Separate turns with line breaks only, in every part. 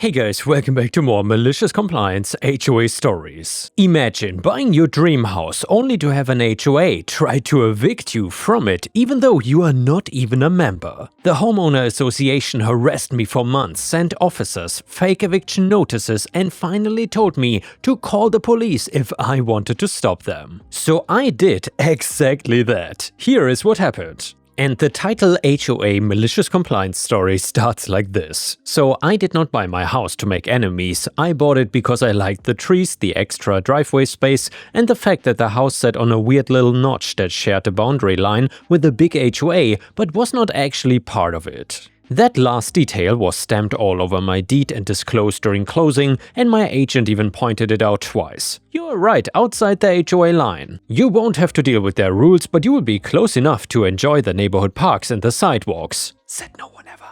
Hey guys, welcome back to more Malicious Compliance HOA stories. Imagine buying your dream house only to have an HOA try to evict you from it even though you are not even a member. The homeowner association harassed me for months, sent officers, fake eviction notices and finally told me to call the police if I wanted to stop them. So I did exactly that. Here is what happened. And the title HOA Malicious Compliance story starts like this. So I did not buy my house to make enemies, I bought it because I liked the trees, the extra driveway space, and the fact that the house sat on a weird little notch that shared the boundary line with the big HOA but was not actually part of it. That last detail was stamped all over my deed and disclosed during closing, and my agent even pointed it out twice. You're right outside the HOA line. You won't have to deal with their rules, but you will be close enough to enjoy the neighborhood parks and the sidewalks. Said no one ever.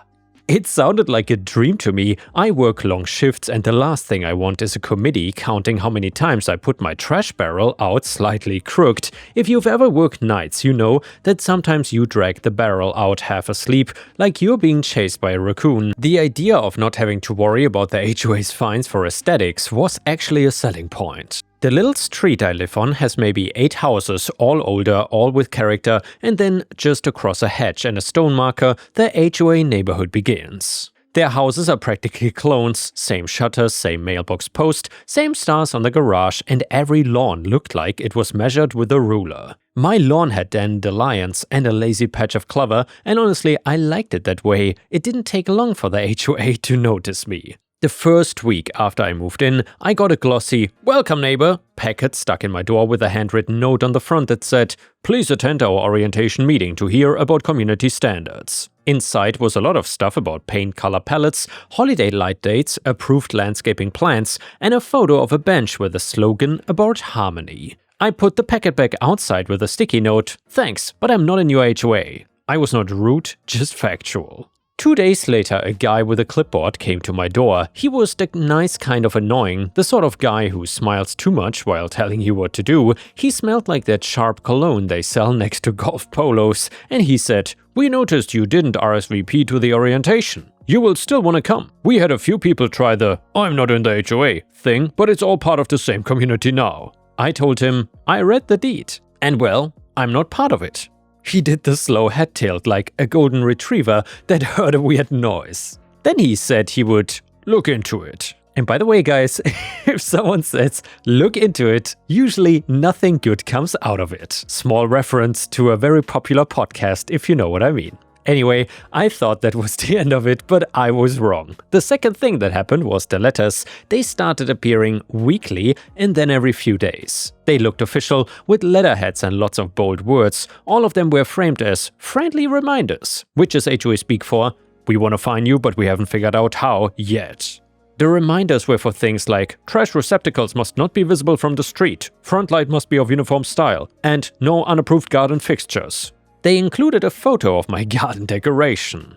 It sounded like a dream to me. I work long shifts and the last thing I want is a committee counting how many times I put my trash barrel out slightly crooked. If you've ever worked nights, you know that sometimes you drag the barrel out half asleep, like you're being chased by a raccoon. The idea of not having to worry about the HOA's fines for aesthetics was actually a selling point. The little street I live on has maybe 8 houses, all older, all with character, and then just across a hedge and a stone marker, the HOA neighborhood begins. Their houses are practically clones, same shutters, same mailbox post, same stars on the garage, and every lawn looked like it was measured with a ruler. My lawn had dandelions and a lazy patch of clover, and honestly I liked it that way. It didn't take long for the HOA to notice me. The first week after I moved in, I got a glossy "Welcome neighbor" packet stuck in my door with a handwritten note on the front that said, "Please attend our orientation meeting to hear about community standards." Inside was a lot of stuff about paint color palettes, holiday light dates, approved landscaping plans, and a photo of a bench with a slogan about harmony. I put the packet back outside with a sticky note, "Thanks, but I'm not in your HOA." I was not rude, just factual. 2 days later, a guy with a clipboard came to my door. He was the nice kind of annoying, the sort of guy who smiles too much while telling you what to do. He smelled like that sharp cologne they sell next to golf polos, and he said, "We noticed you didn't RSVP to the orientation. You will still want to come. We had a few people try the 'I'm not in the HOA' thing, but it's all part of the same community now." I told him, "I read the deed, and well, I'm not part of it." He did the slow head tilt like a golden retriever that heard a weird noise. Then he said he would look into it. And by the way, guys, if someone says look into it, usually nothing good comes out of it. Small reference to a very popular podcast, if you know what I mean. Anyway, I thought that was the end of it, but I was wrong. The second thing that happened was the letters. They started appearing weekly and then every few days. They looked official, with letterheads and lots of bold words. All of them were framed as friendly reminders, which is HOA speak for, "We want to fine you, but we haven't figured out how yet." The reminders were for things like trash receptacles must not be visible from the street, front light must be of uniform style, and no unapproved garden fixtures. They included a photo of my garden decoration.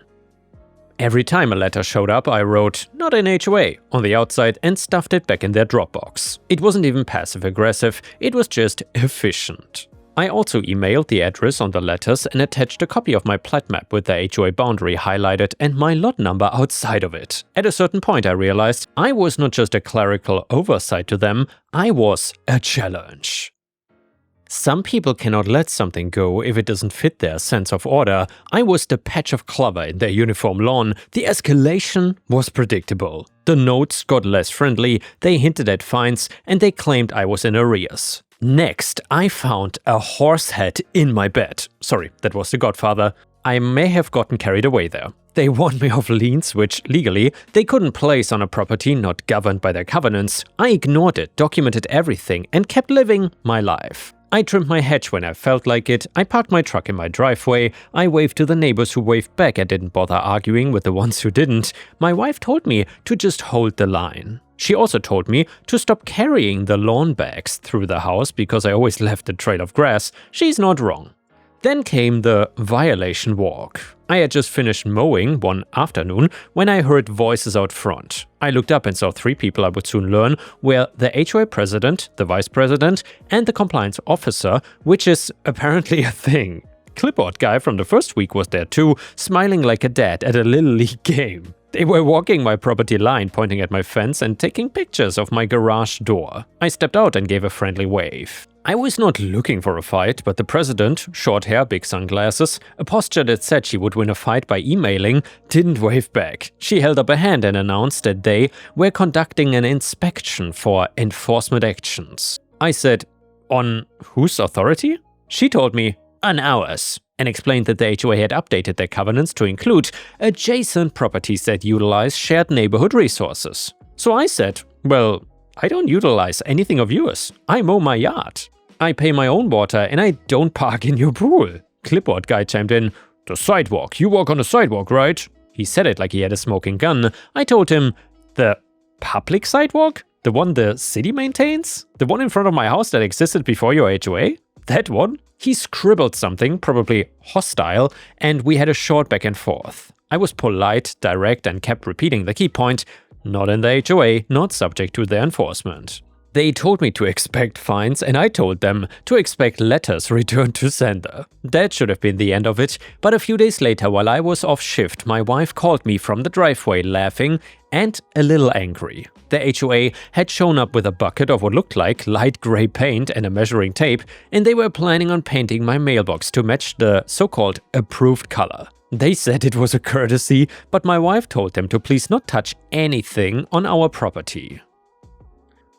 Every time a letter showed up, I wrote "Not in HOA" on the outside and stuffed it back in their Dropbox. It wasn't even passive-aggressive, it was just efficient. I also emailed the address on the letters and attached a copy of my plat map with the HOA boundary highlighted and my lot number outside of it. At a certain point I realized I was not just a clerical oversight to them, I was a challenge. Some people cannot let something go if it doesn't fit their sense of order. I was the patch of clover in their uniform lawn. The escalation was predictable. The notes got less friendly, they hinted at fines, and they claimed I was in arrears. Next, I found a horse head in my bed. Sorry, that was The Godfather. I may have gotten carried away there. They warned me of liens which, legally, they couldn't place on a property not governed by their covenants. I ignored it, documented everything, and kept living my life. I trimmed my hedge when I felt like it, I parked my truck in my driveway, I waved to the neighbors who waved back and didn't bother arguing with the ones who didn't. My wife told me to just hold the line. She also told me to stop carrying the lawn bags through the house because I always left a trail of grass. She's not wrong. Then came the violation walk. I had just finished mowing one afternoon when I heard voices out front. I looked up and saw 3 people I would soon learn were the HOA president, the vice president, and the compliance officer, which is apparently a thing. Clipboard guy from the first week was there too, smiling like a dad at a Little League game. They were walking my property line, pointing at my fence and taking pictures of my garage door. I stepped out and gave a friendly wave. I was not looking for a fight, but the president, short hair, big sunglasses, a posture that said she would win a fight by emailing, didn't wave back. She held up a hand and announced that they were conducting an inspection for enforcement actions. I said, "On whose authority?" She told me, "On ours," and explained that the HOA had updated their covenants to include adjacent properties that utilize shared neighborhood resources. So I said, "Well, I don't utilize anything of yours. I mow my yard. I pay my own water and I don't park in your pool." Clipboard guy chimed in, "The sidewalk. You walk on the sidewalk, right?" He said it like he had a smoking gun. I told him, "The public sidewalk? The one the city maintains? The one in front of my house that existed before your HOA? That one?" He scribbled something, probably hostile, and we had a short back and forth. I was polite, direct, and kept repeating the key point: not in the HOA, not subject to their enforcement. They told me to expect fines, and I told them to expect letters returned to sender. That should have been the end of it, but a few days later, while I was off shift, my wife called me from the driveway laughing and a little angry. The HOA had shown up with a bucket of what looked like light gray paint and a measuring tape, and they were planning on painting my mailbox to match the so-called approved color. They said it was a courtesy, but my wife told them to please not touch anything on our property.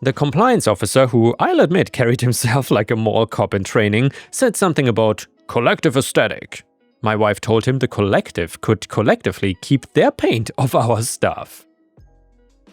The compliance officer, who I'll admit carried himself like a mall cop in training, said something about collective aesthetic. My wife told him the collective could collectively keep their paint off our stuff.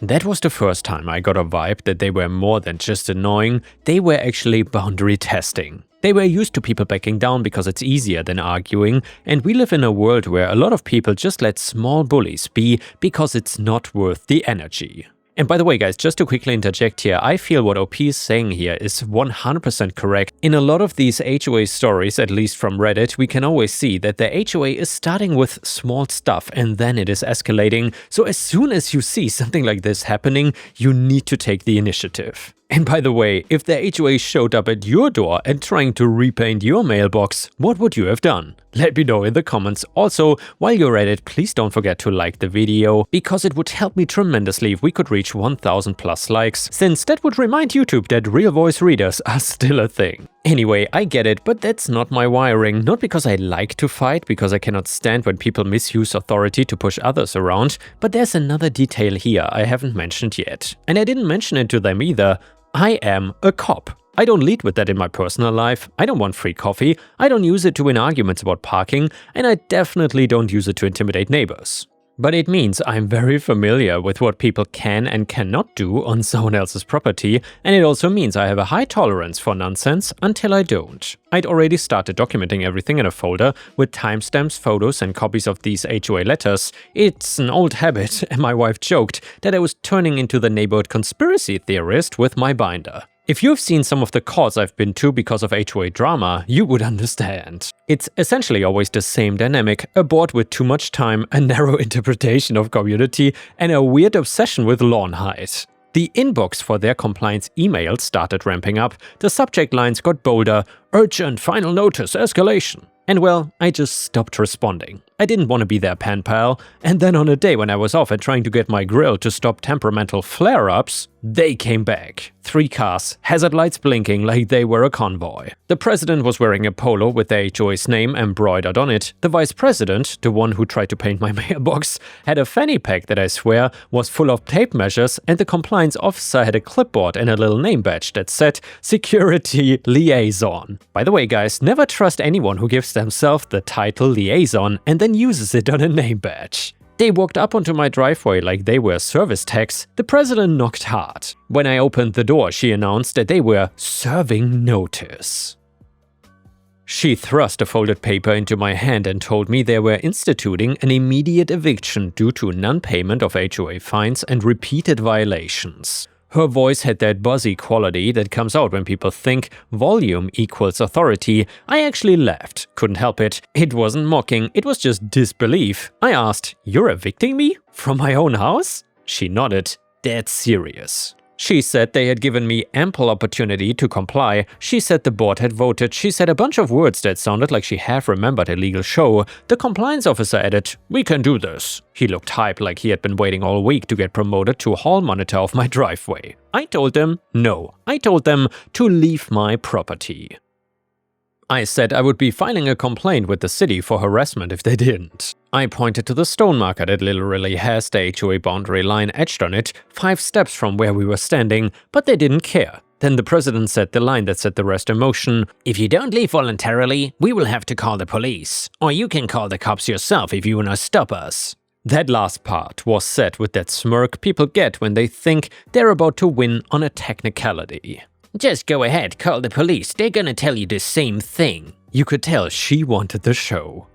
That was the first time I got a vibe that they were more than just annoying, they were actually boundary testing. They were used to people backing down because it's easier than arguing, and we live in a world where a lot of people just let small bullies be because it's not worth the energy. And by the way, guys, just to quickly interject here, I feel what OP is saying here is 100% correct. In a lot of these HOA stories, at least from Reddit, we can always see that the HOA is starting with small stuff and then it is escalating. So as soon as you see something like this happening, you need to take the initiative. And by the way, if the HOA showed up at your door and trying to repaint your mailbox, what would you have done? Let me know in the comments. Also, while you're at it, please don't forget to like the video, because it would help me tremendously if we could reach 1000 plus likes, since that would remind YouTube that real voice readers are still a thing. Anyway, I get it, but that's not my wiring. Not because I like to fight, because I cannot stand when people misuse authority to push others around, but there's another detail here I haven't mentioned yet. And I didn't mention it to them either. I am a cop. I don't lead with that in my personal life, I don't want free coffee, I don't use it to win arguments about parking, and I definitely don't use it to intimidate neighbors. But it means I'm very familiar with what people can and cannot do on someone else's property, and it also means I have a high tolerance for nonsense until I don't. I'd already started documenting everything in a folder with timestamps, photos, and copies of these HOA letters. It's an old habit, and my wife joked that I was turning into the neighborhood conspiracy theorist with my binder. If you've seen some of the calls I've been to because of HOA drama, you would understand. It's essentially always the same dynamic: a board with too much time, a narrow interpretation of community, and a weird obsession with lawn height. The inbox for their compliance emails started ramping up, the subject lines got bolder: urgent, final notice, escalation. And well, I just stopped responding. I didn't want to be their pen pal, and then on a day when I was off and trying to get my grill to stop temperamental flare-ups, they came back. 3 cars, hazard lights blinking like they were a convoy. The president was wearing a polo with the HOA's name embroidered on it. The vice president, the one who tried to paint my mailbox, had a fanny pack that I swear was full of tape measures, and the compliance officer had a clipboard and a little name badge that said Security Liaison. By the way, guys, never trust anyone who gives themselves the title Liaison and then uses it on a name badge. They walked up onto my driveway like they were service techs. The president knocked hard. When I opened the door, she announced that they were serving notice. She thrust a folded paper into my hand and told me they were instituting an immediate eviction due to non-payment of HOA fines and repeated violations. Her voice had that buzzy quality that comes out when people think volume equals authority. I actually laughed. Couldn't help it. It wasn't mocking, it was just disbelief. I asked, "You're evicting me? From my own house?" She nodded. "Dead serious." She said they had given me ample opportunity to comply. She said the board had voted. She said a bunch of words that sounded like she half remembered a legal show. The compliance officer added, "We can do this." He looked hyped like he had been waiting all week to get promoted to hall monitor of my driveway. I told them no. I told them to leave my property. I said I would be filing a complaint with the city for harassment if they didn't. I pointed to the stone marker that literally has the HOA boundary line etched on it, 5 steps from where we were standing, but they didn't care. Then the president said the line that set the rest in motion: "If you don't leave voluntarily, we will have to call the police. Or you can call the cops yourself if you wanna stop us." That last part was said with that smirk people get when they think they're about to win on a technicality. "Just go ahead, call the police, they're gonna tell you the same thing." You could tell she wanted the show.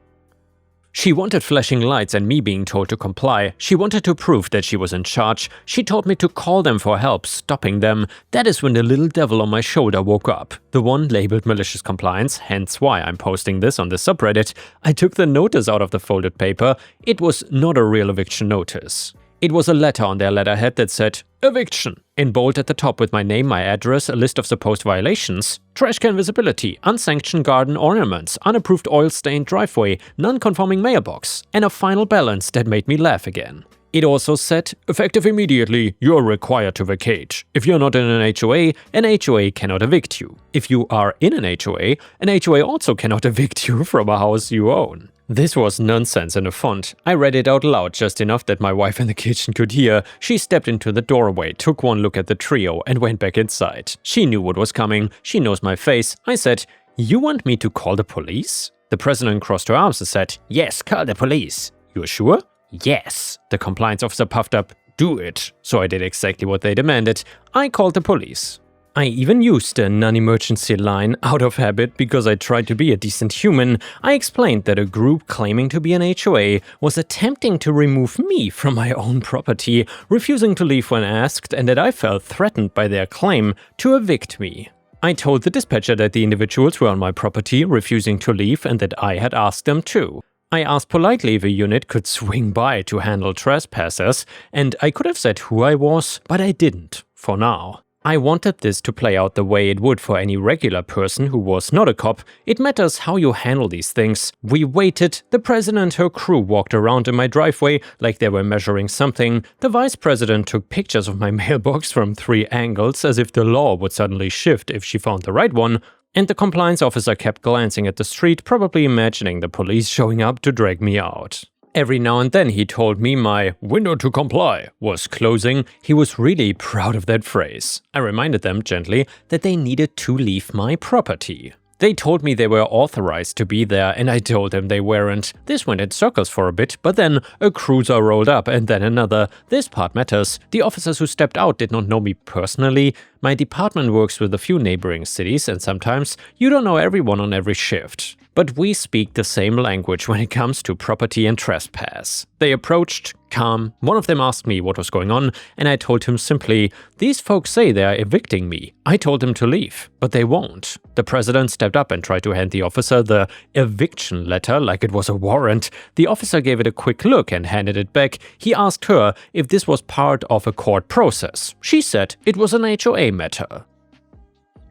She wanted flashing lights and me being told to comply. She wanted to prove that she was in charge. She told me to call them for help stopping them. That is when the little devil on my shoulder woke up. The one labeled malicious compliance, hence why I'm posting this on the subreddit. I took the notice out of the folded paper. It was not a real eviction notice. It was a letter on their letterhead that said, "Eviction," in bold at the top with my name, my address, a list of supposed violations, trash can visibility, unsanctioned garden ornaments, unapproved oil-stained driveway, non-conforming mailbox, and a final balance that made me laugh again. It also said, "Effective immediately, you are required to vacate. If you're not in an HOA cannot evict you. If you are in an HOA also cannot evict you from a house you own." This was nonsense in a font. I read it out loud just enough that my wife in the kitchen could hear. She stepped into the doorway, took one look at the trio, and went back inside. She knew what was coming. She knows my face. I said, "You want me to call the police?" The president crossed her arms and said, "Yes, call the police." "You're sure?" "Yes." The compliance officer puffed up, "Do it." So I did exactly what they demanded. I called the police. I even used a non-emergency line out of habit because I tried to be a decent human. I explained that a group claiming to be an HOA was attempting to remove me from my own property, refusing to leave when asked, and that I felt threatened by their claim to evict me. I told the dispatcher that the individuals were on my property, refusing to leave, and that I had asked them to. I asked politely if a unit could swing by to handle trespassers, and I could have said who I was, but I didn't, for now. I wanted this to play out the way it would for any regular person who was not a cop. It matters how you handle these things. We waited. The president and her crew walked around in my driveway like they were measuring something. The vice president took pictures of my mailbox from 3 angles as if the law would suddenly shift if she found the right one. And the compliance officer kept glancing at the street, probably imagining the police showing up to drag me out. Every now and then he told me my window to comply was closing. He was really proud of that phrase. I reminded them gently that they needed to leave my property. They told me they were authorized to be there, and I told them they weren't. This went in circles for a bit, but then a cruiser rolled up and then another. This part matters. The officers who stepped out did not know me personally. My department works with a few neighboring cities, and sometimes you don't know everyone on every shift. But we speak the same language when it comes to property and trespass. They approached, calm. One of them asked me what was going on, and I told him simply, "These folks say they are evicting me." I told him to leave, but they won't. The president stepped up and tried to hand the officer the eviction letter like it was a warrant. The officer gave it a quick look and handed it back. He asked her if this was part of a court process. She said it was an HOA matter.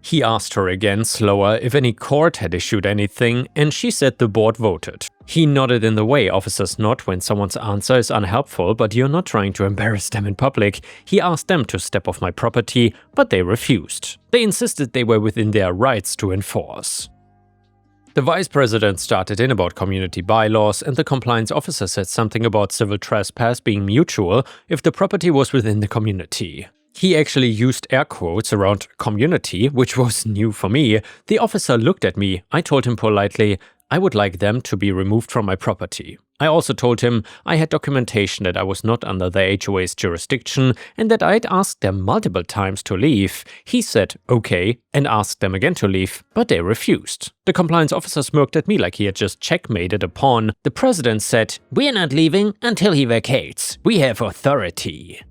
He asked her again, slower, if any court had issued anything, and she said the board voted. He nodded in the way officers nod when someone's answer is unhelpful, but you're not trying to embarrass them in public. He asked them to step off my property, but they refused. They insisted they were within their rights to enforce. The vice president started in about community bylaws, and the compliance officer said something about civil trespass being mutual if the property was within the community. He actually used air quotes around community, which was new for me. The officer looked at me. I told him politely, I would like them to be removed from my property. I also told him I had documentation that I was not under the HOA's jurisdiction and that I'd asked them multiple times to leave. He said okay and asked them again to leave, but they refused. The compliance officer smirked at me like he had just checkmated a pawn. The president said, "We're not leaving until he vacates. We have authority.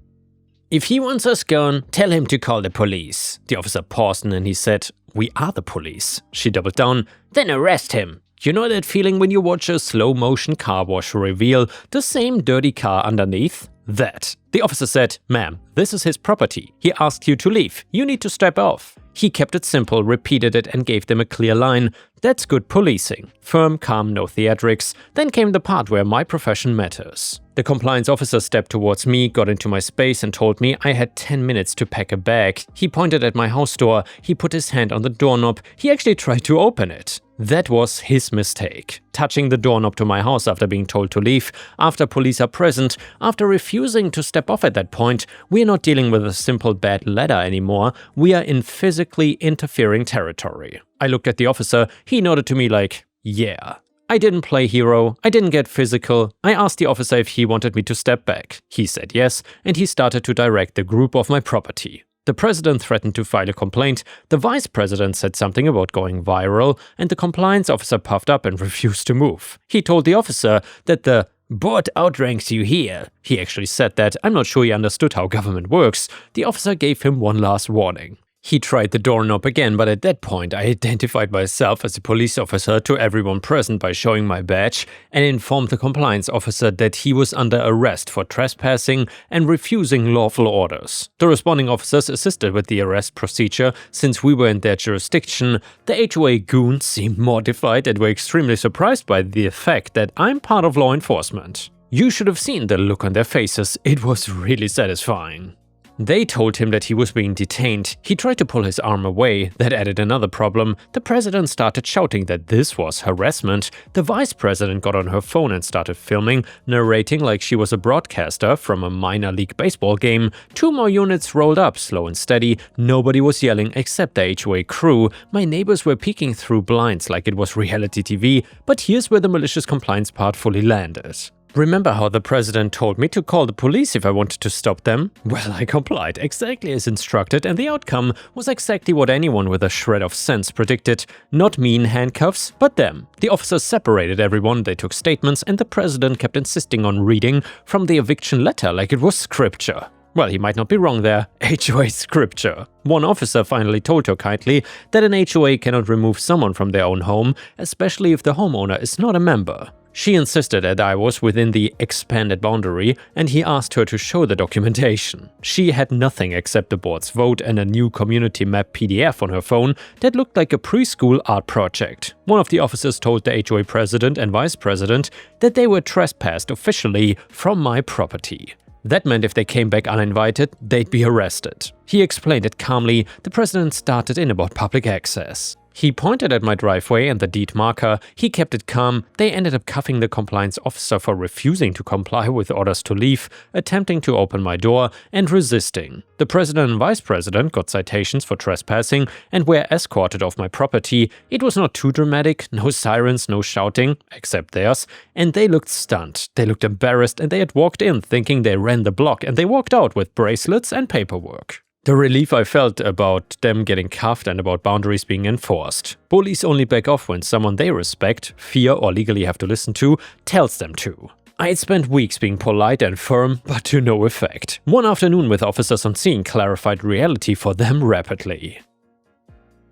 If he wants us gone, tell him to call the police." The officer paused and then he said, "We are the police." She doubled down, "Then arrest him." You know that feeling when you watch a slow-motion car wash reveal the same dirty car underneath? That. The officer said, "Ma'am, this is his property. He asked you to leave. You need to step off." He kept it simple, repeated it, and gave them a clear line. That's good policing. Firm, calm, no theatrics. Then came the part where my profession matters. The compliance officer stepped towards me, got into my space, and told me I had 10 minutes to pack a bag. He pointed at my house door. He put his hand on the doorknob. He actually tried to open it. That was his mistake. Touching the doorknob to my house after being told to leave, after police are present, after refusing to step off at that point, we're not dealing with a simple bad letter anymore. We are in physically interfering territory. I looked at the officer. He nodded to me like, yeah. I didn't play hero, I didn't get physical. I asked the officer if he wanted me to step back. He said yes, and he started to direct the group of my property. The president threatened to file a complaint, the vice president said something about going viral, and the compliance officer puffed up and refused to move. He told the officer that the board outranks you here. He actually said that. I'm not sure he understood how government works. The officer gave him one last warning. He tried the doorknob again, but at that point I identified myself as a police officer to everyone present by showing my badge and informed the compliance officer that he was under arrest for trespassing and refusing lawful orders. The responding officers assisted with the arrest procedure since we were in their jurisdiction. The HOA goons seemed mortified and were extremely surprised by the fact that I'm part of law enforcement. You should have seen the look on their faces, it was really satisfying. They told him that he was being detained. He tried to pull his arm away. That added another problem. The president started shouting that this was harassment. The vice president got on her phone and started filming, narrating like she was a broadcaster from a minor league baseball game. 2 more units rolled up, slow and steady. Nobody was yelling except the HOA crew. My neighbors were peeking through blinds like it was reality TV. But here's where the malicious compliance part fully landed. Remember how the president told me to call the police if I wanted to stop them? Well, I complied, exactly as instructed, and the outcome was exactly what anyone with a shred of sense predicted. Not me in handcuffs, but them. The officers separated everyone, they took statements, and the president kept insisting on reading from the eviction letter like it was scripture. Well, he might not be wrong there. HOA scripture. One officer finally told her kindly that an HOA cannot remove someone from their own home, especially if the homeowner is not a member. She insisted that I was within the expanded boundary, and he asked her to show the documentation. She had nothing except the board's vote and a new community map PDF on her phone that looked like a preschool art project. One of the officers told the HOA president and vice president that they were trespassed officially from my property. That meant if they came back uninvited, they'd be arrested. He explained it calmly. The president started in about public access. He pointed at my driveway and the deed marker. He kept it calm. They ended up cuffing the compliance officer for refusing to comply with orders to leave, attempting to open my door, and resisting. The president and vice president got citations for trespassing and were escorted off my property. It was not too dramatic, no sirens, no shouting, except theirs, and they looked stunned. They looked embarrassed and they had walked in thinking they ran the block, and they walked out with bracelets and paperwork. The relief I felt about them getting cuffed and about boundaries being enforced. Bullies only back off when someone they respect, fear, or legally have to listen to tells them to. I had spent weeks being polite and firm, but to no effect. One afternoon with officers on scene clarified reality for them rapidly.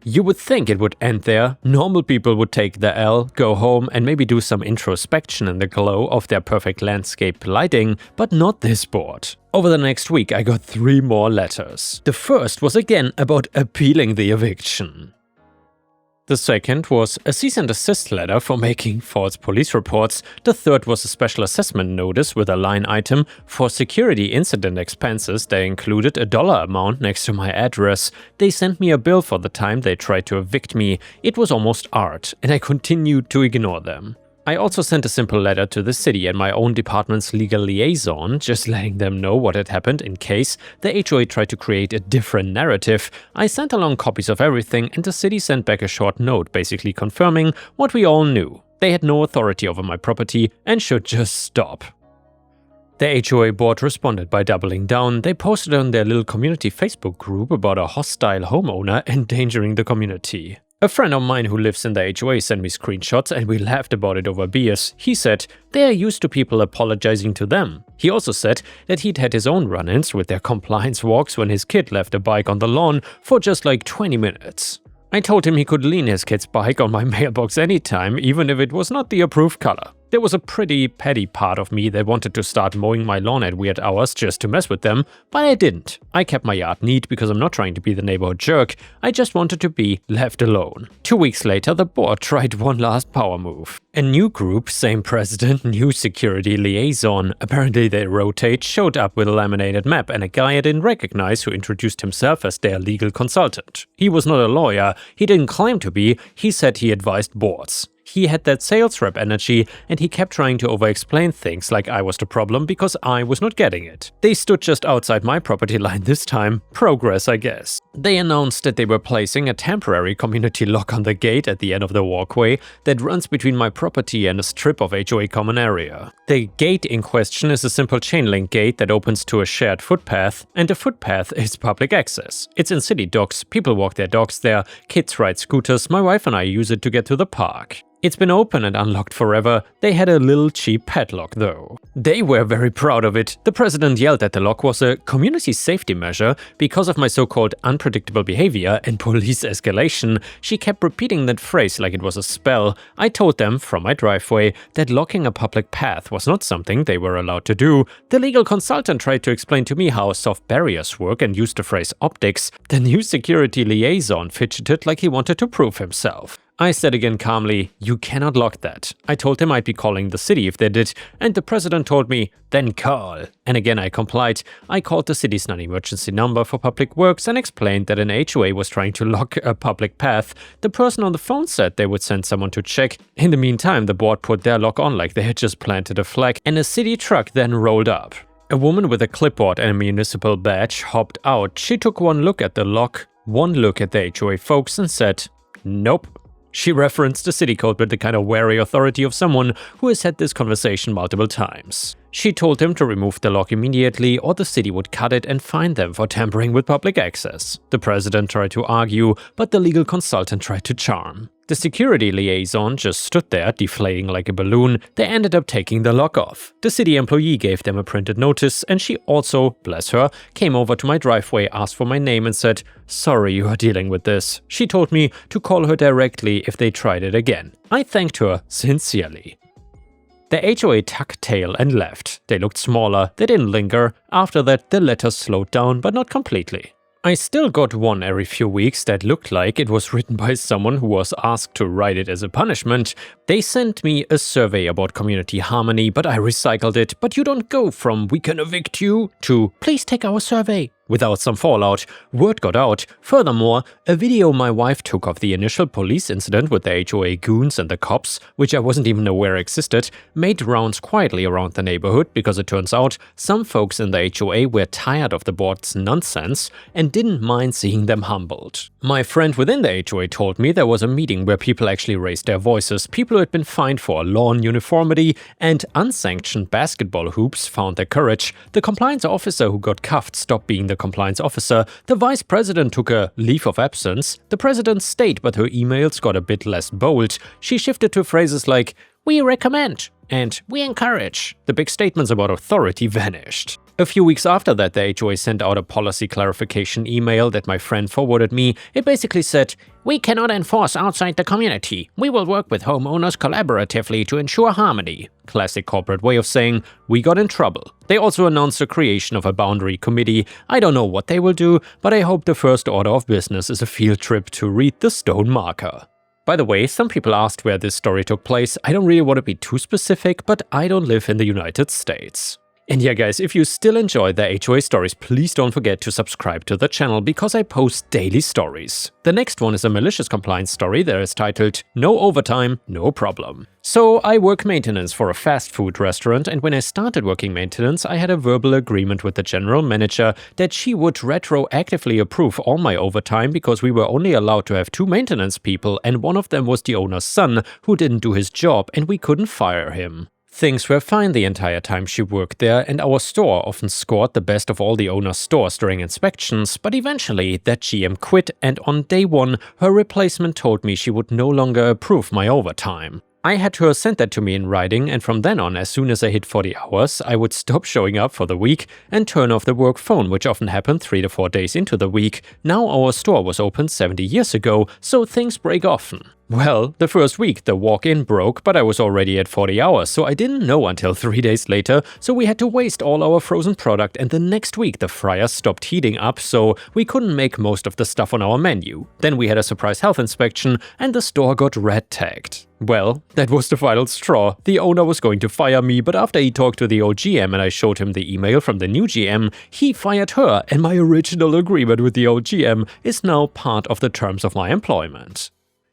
You would think it would end there. Normal people would take the L, go home, and maybe do some introspection in the glow of their perfect landscape lighting, but not this board. Over the next week I got 3 more letters. The first was again about appealing the eviction. The second was a cease and desist letter for making false police reports. The third was a special assessment notice with a line item for security incident expenses. They included a dollar amount next to my address. They sent me a bill for the time they tried to evict me. It was almost art, and I continued to ignore them. I also sent a simple letter to the city and my own department's legal liaison, just letting them know what had happened in case the HOA tried to create a different narrative. I sent along copies of everything, and the city sent back a short note basically confirming what we all knew. They had no authority over my property and should just stop. The HOA board responded by doubling down. They posted on their little community Facebook group about a hostile homeowner endangering the community. A friend of mine who lives in the HOA sent me screenshots and we laughed about it over beers. He said they are used to people apologizing to them. He also said that he'd had his own run-ins with their compliance walks when his kid left a bike on the lawn for just like 20 minutes. I told him he could lean his kid's bike on my mailbox anytime, even if it was not the approved color. There was a pretty petty part of me that wanted to start mowing my lawn at weird hours just to mess with them, but I didn't. I kept my yard neat because I'm not trying to be the neighborhood jerk, I just wanted to be left alone. 2 weeks later, the board tried one last power move. A new group, same president, new security liaison, apparently they rotate, showed up with a laminated map and a guy I didn't recognize who introduced himself as their legal consultant. He was not a lawyer, he didn't claim to be, he said he advised boards. He had that sales rep energy and he kept trying to over-explain things like I was the problem because I was not getting it. They stood just outside my property line this time. Progress, I guess. They announced that they were placing a temporary community lock on the gate at the end of the walkway that runs between my property and a strip of HOA common area. The gate in question is a simple chain link gate that opens to a shared footpath, and the footpath is public access. It's in city docks, people walk their dogs there, kids ride scooters, my wife and I use it to get to the park. It's been open and unlocked forever. They had a little cheap padlock though. They were very proud of it. The president yelled that the lock was a community safety measure because of my so-called unpredictable behavior and police escalation. She kept repeating that phrase like it was a spell. I told them from my driveway that locking a public path was not something they were allowed to do. The legal consultant tried to explain to me how soft barriers work and used the phrase optics. The new security liaison fidgeted like he wanted to prove himself. I said again calmly, you cannot lock that. I told him I'd be calling the city if they did, and the president told me, then call. And again I complied. I called the city's non-emergency number for public works and explained that an HOA was trying to lock a public path. The person on the phone said they would send someone to check. In the meantime, the board put their lock on like they had just planted a flag, and a city truck then rolled up. A woman with a clipboard and a municipal badge hopped out. She took one look at the lock, one look at the HOA folks and said, nope. She referenced the city code with the kind of wary authority of someone who has had this conversation multiple times. She told him to remove the lock immediately or the city would cut it and fine them for tampering with public access. The president tried to argue, but the legal consultant tried to charm. The security liaison just stood there, deflating like a balloon. They ended up taking the lock off. The city employee gave them a printed notice and she also, bless her, came over to my driveway, asked for my name and said, sorry you are dealing with this. She told me to call her directly if they tried it again. I thanked her sincerely. The HOA tucked tail and left. They looked smaller, they didn't linger. After that, the letters slowed down, but not completely. I still got one every few weeks that looked like it was written by someone who was asked to write it as a punishment. They sent me a survey about community harmony, but I recycled it. But you don't go from "we can evict you" to "please take our survey" without some fallout. Word got out. Furthermore, a video my wife took of the initial police incident with the HOA goons and the cops, which I wasn't even aware existed, made rounds quietly around the neighborhood because it turns out some folks in the HOA were tired of the board's nonsense and didn't mind seeing them humbled. My friend within the HOA told me there was a meeting where people actually raised their voices. People who had been fined for lawn uniformity and unsanctioned basketball hoops found their courage. The compliance officer who got cuffed stopped being the compliance officer. The vice president took a leave of absence. The president stayed, but her emails got a bit less bold. She shifted to phrases like, "we recommend" and "we encourage." The big statements about authority vanished. A few weeks after that, the HOA sent out a policy clarification email that my friend forwarded me. It basically said, "We cannot enforce outside the community. We will work with homeowners collaboratively to ensure harmony." Classic corporate way of saying, we got in trouble. They also announced the creation of a boundary committee. I don't know what they will do, but I hope the first order of business is a field trip to read the stone marker. By the way, some people asked where this story took place. I don't really want to be too specific, but I don't live in the United States. And yeah guys, if you still enjoy the HOA stories, please don't forget to subscribe to the channel because I post daily stories. The next one is a malicious compliance story that is titled "No Overtime, No Problem." So I work maintenance for a fast food restaurant, and when I started working maintenance, I had a verbal agreement with the general manager that she would retroactively approve all my overtime because we were only allowed to have 2 maintenance people and one of them was the owner's son who didn't do his job and we couldn't fire him. Things were fine the entire time she worked there, and our store often scored the best of all the owner's stores during inspections, but eventually that GM quit and on day 1 her replacement told me she would no longer approve my overtime. I had her send that to me in writing, and from then on, as soon as I hit 40 hours, I would stop showing up for the week and turn off the work phone, which often happened 3 to 4 days into the week. Now our store was opened 70 years ago, so things break often. Well, the first week the walk-in broke, but I was already at 40 hours, so I didn't know until 3 days later, so we had to waste all our frozen product, and the next week the fryer stopped heating up, so we couldn't make most of the stuff on our menu. Then we had a surprise health inspection, and the store got red tagged. Well, that was the final straw. The owner was going to fire me, but after he talked to the old GM and I showed him the email from the new GM, he fired her, and my original agreement with the old GM is now part of the terms of my employment.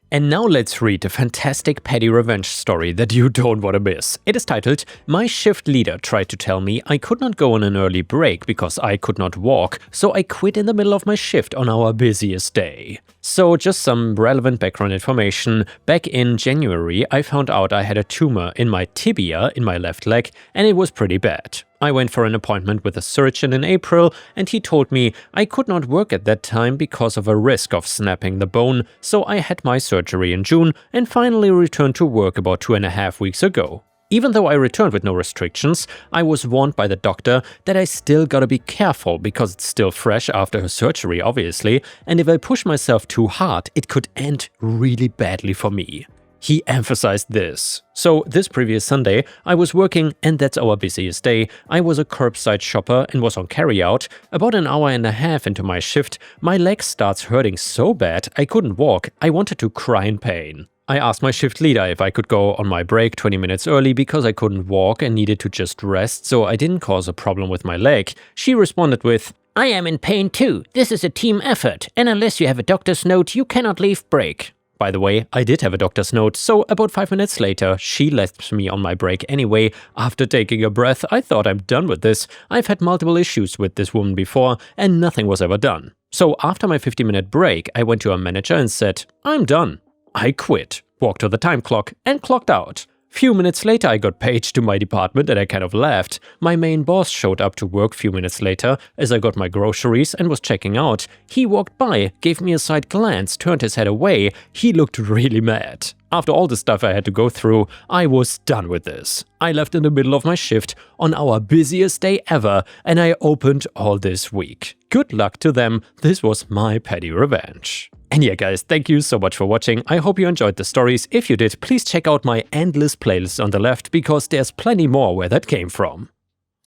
And now let's read a fantastic petty revenge story that you don't want to miss. It is titled, "My shift leader tried to tell me I could not go on an early break because I could not walk, so I quit in the middle of my shift on our busiest day." So just some relevant background information. Back in January, I found out I had a tumor in my tibia in my left leg, and it was pretty bad. I went for an appointment with a surgeon in April, and he told me I could not work at that time because of a risk of snapping the bone, so I had my surgery in June and finally returned to work about 2.5 weeks ago. Even though I returned with no restrictions, I was warned by the doctor that I still gotta be careful because it's still fresh after her surgery, obviously, and if I push myself too hard, it could end really badly for me. He emphasized this. So this previous Sunday, I was working, and that's our busiest day. I was a curbside shopper and was on carryout. About an hour and a half into my shift, my leg starts hurting so bad I couldn't walk. I wanted to cry in pain. I asked my shift leader if I could go on my break 20 minutes early because I couldn't walk and needed to just rest so I didn't cause a problem with my leg. She responded with, "I am in pain too. This is a team effort, and unless you have a doctor's note, you cannot leave break." By the way, I did have a doctor's note, so about 5 minutes later, she left me on my break anyway. After taking a breath, I thought I'm done with this. I've had multiple issues with this woman before, and nothing was ever done. So after my 50-minute break, I went to her manager and said, "I'm done." I quit, walked to the time clock, and clocked out. Few minutes later, I got paged to my department and I kind of laughed. My main boss showed up to work few minutes later as I got my groceries and was checking out. He walked by, gave me a side glance, turned his head away. He looked really mad. After all the stuff I had to go through, I was done with this. I left in the middle of my shift on our busiest day ever, and I opened all this week. Good luck to them. This was my petty revenge. And yeah guys, thank you so much for watching. I hope you enjoyed the stories. If you did, please check out my endless playlist on the left because there's plenty more where that came from.